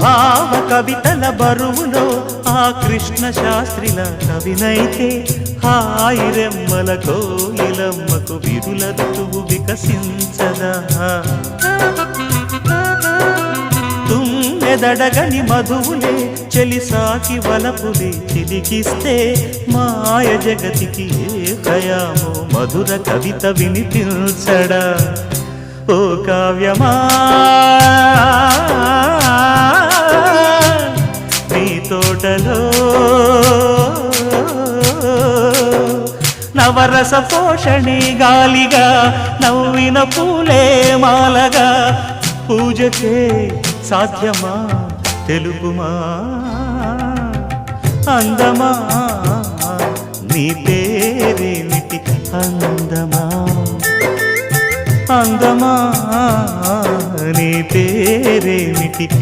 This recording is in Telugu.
భావ కవితల బరువులో ఆ కృష్ణ శాస్త్రిల కవినైతే హాయి రెమ్మల కోయిలమ్మకు విరుల ఋతువు వికసించదా తుమ్మెదడగని మధువులే చెలిసాకి వలపులే చిలికిస్తే మాయ జగతికి ఏ కయామో మధుర కవిత వినిపించడా ఓ కావ్యమా నీ తోటలో నవరస పోషణి గాలిగా నవ్విన పూలే మాలగా పూజకే సాధ్యమా తెలుపుమా అందమా నీ పేరేమిటి అందమా అందమా నీ పేరేమిటి